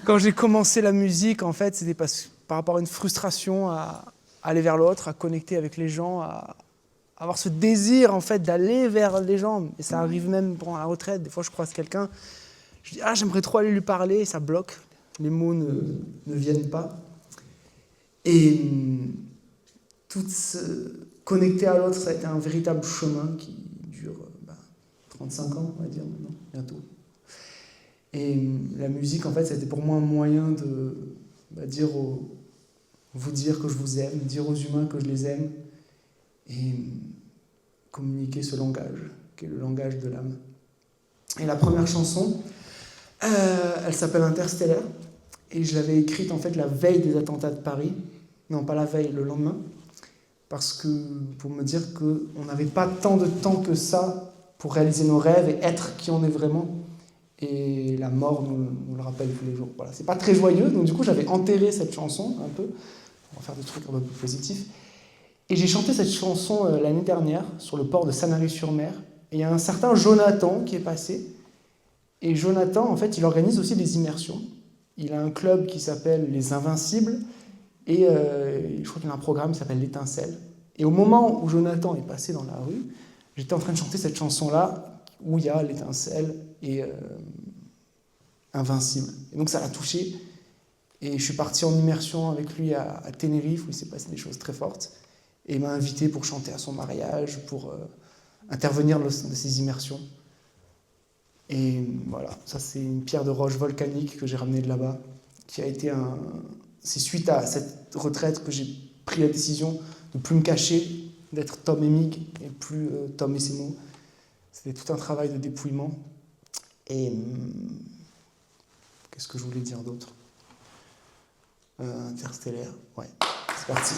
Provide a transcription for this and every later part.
Quand j'ai commencé la musique, en fait, c'était par rapport à une frustration à aller vers l'autre, à connecter avec les gens, à avoir ce désir, en fait, d'aller vers les gens. Et ça arrive même pendant la retraite. Des fois, je croise quelqu'un, je dis « Ah, j'aimerais trop aller lui parler », et ça bloque. Les mots ne viennent pas. Et tout ce connecter à l'autre, ça a été un véritable chemin qui dure 35 ans, on va dire maintenant, bientôt. Et la musique, en fait, c'était pour moi un moyen de vous dire que je vous aime, dire aux humains que je les aime et communiquer ce langage, qui est le langage de l'âme. Et la première chanson, elle s'appelle Interstellaire, et je l'avais écrite en fait la veille des attentats de Paris. Non, pas la veille, le lendemain, parce que pour me dire qu'on n'avait pas tant de temps que ça pour réaliser nos rêves et être qui on est vraiment. Et la mort nous le rappelle tous les jours. Voilà, c'est pas très joyeux, donc du coup j'avais enterré cette chanson un peu, pour faire des trucs un peu plus positifs. Et j'ai chanté cette chanson l'année dernière sur le port de Sanary-sur-Mer. Et il y a un certain Jonathan qui est passé. Et Jonathan, en fait, il organise aussi des immersions. Il a un club qui s'appelle Les Invincibles. Et je crois qu'il a un programme qui s'appelle L'Étincelle. Et au moment où Jonathan est passé dans la rue, j'étais en train de chanter cette chanson-là, où il y a L'Étincelle et Invincible. Et donc ça l'a touché. Et je suis parti en immersion avec lui à Tenerife, où il s'est passé des choses très fortes. Et il m'a invité pour chanter à son mariage, pour intervenir dans ces immersions. Et voilà, ça c'est une pierre de roche volcanique que j'ai ramenée de là-bas, qui a été C'est suite à cette retraite que j'ai pris la décision de ne plus me cacher, d'être Tom et Mig, et plus Tom et ses mots. C'était tout un travail de dépouillement. Et qu'est-ce que je voulais dire d'autre ? Interstellaire, ouais, c'est parti.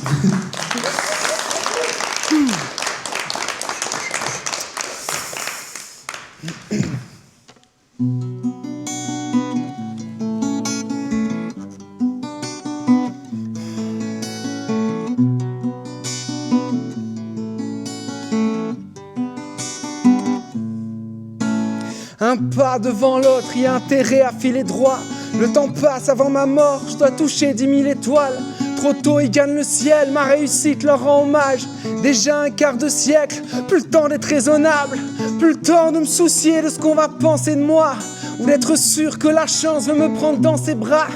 Un pas devant l'autre, y a intérêt à filer droit. Le temps passe avant ma mort, je dois toucher 10 000 étoiles. Trop tôt, ils gagnent le ciel, ma réussite leur rend hommage. Déjà un quart de siècle, plus le temps d'être raisonnable. Plus le temps de me soucier de ce qu'on va penser de moi. Ou d'être sûr que la chance veut me prendre dans ses bras.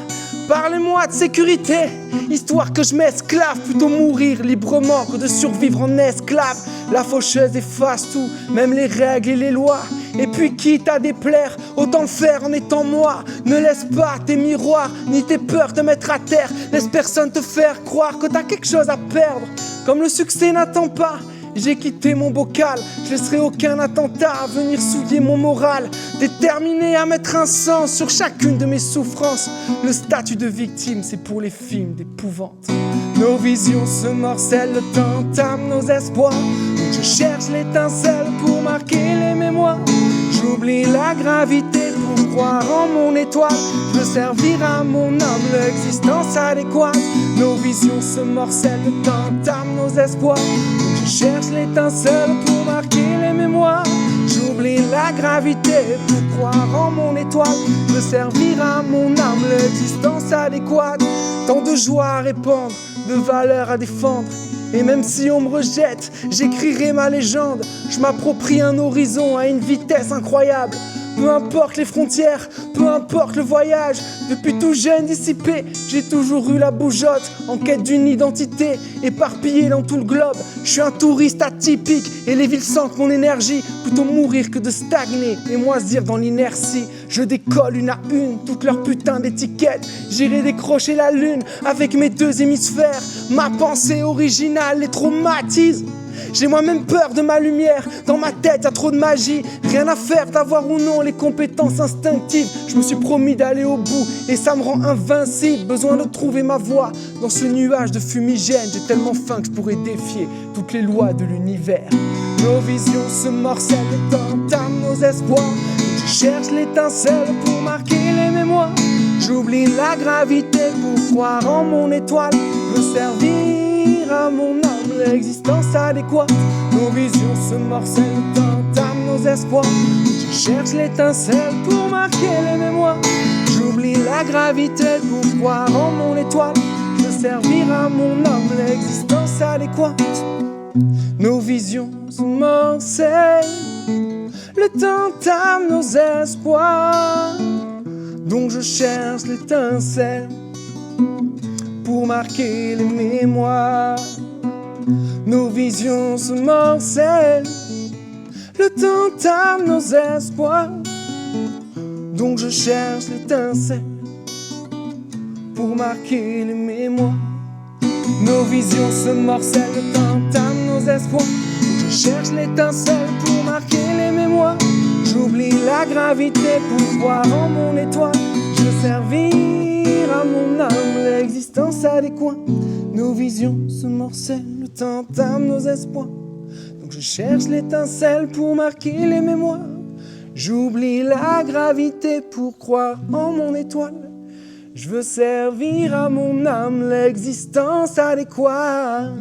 Parlez-moi de sécurité, histoire que je m'esclave. Plutôt mourir librement que de survivre en esclave. La faucheuse efface tout, même les règles et les lois. Et puis quitte à déplaire, autant le faire en étant moi. Ne laisse pas tes miroirs, ni tes peurs te mettre à terre. Laisse personne te faire croire que t'as quelque chose à perdre. Comme le succès n'attend pas, j'ai quitté mon bocal. Je laisserai aucun attentat à venir souiller mon moral. Déterminé à mettre un sens sur chacune de mes souffrances. Le statut de victime, c'est pour les films d'épouvante. Nos visions se morcellent, le temps entame nos espoirs. Donc je cherche l'étincelle pour marquer les mémoires. J'oublie la gravité pour croire en mon étoile. Je veux servir à mon âme l'existence adéquate. Nos visions se morcellent, le temps entame nos espoirs. Donc je cherche l'étincelle pour marquer les mémoires. J'oublie la gravité pour croire en mon étoile. Je veux servir à mon âme l'existence adéquate. Tant de joie à répandre, de valeurs à défendre. Et même si on me rejette, j'écrirai ma légende. Je m'approprie un horizon à une vitesse incroyable. Peu importe les frontières, peu importe le voyage. Depuis tout jeune dissipé, j'ai toujours eu la bougeotte. En quête d'une identité, éparpillée dans tout le globe. Je suis un touriste atypique et les villes sentent mon énergie. Plutôt mourir que de stagner et moisir dans l'inertie. Je décolle une à une toutes leurs putains d'étiquettes. J'irai décrocher la lune avec mes deux hémisphères. Ma pensée originale les traumatise. J'ai moi-même peur de ma lumière, dans ma tête y'a trop de magie. Rien à faire d'avoir ou non les compétences instinctives. Je me suis promis d'aller au bout et ça me rend invincible. Besoin de trouver ma voie dans ce nuage de fumigène. J'ai tellement faim que je pourrais défier toutes les lois de l'univers. Nos visions se morcellent, le temps entame nos espoirs. Je cherche l'étincelle pour marquer les mémoires. J'oublie la gravité pour croire en mon étoile. Je veux servir à mon âme l'existence adéquate. Nos visions se morcellent, le temps entame nos espoirs. Je cherche l'étincelle pour marquer les mémoires. J'oublie J'oublie la gravité pour croire en mon étoile. Je veux servir à mon âme l'existence adéquate. Nos visions se morcellent, le temps tame nos espoirs. Donc je cherche l'étincelle pour marquer les mémoires. Nos visions se morcellent, le temps tame nos espoirs. Donc je cherche l'étincelle pour marquer les mémoires. Nos visions se morcellent, le temps tame nos espoirs. Donc je cherche l'étincelle pour marquer les mémoires. J'oublie la gravité pour croire en mon étoile. Je veux servir à mon âme l'existence adéquate. Nos visions se morcellent, le temps tame nos espoirs. Donc je cherche l'étincelle pour marquer les mémoires. J'oublie la gravité pour croire en mon étoile. Je veux servir à mon âme l'existence adéquate.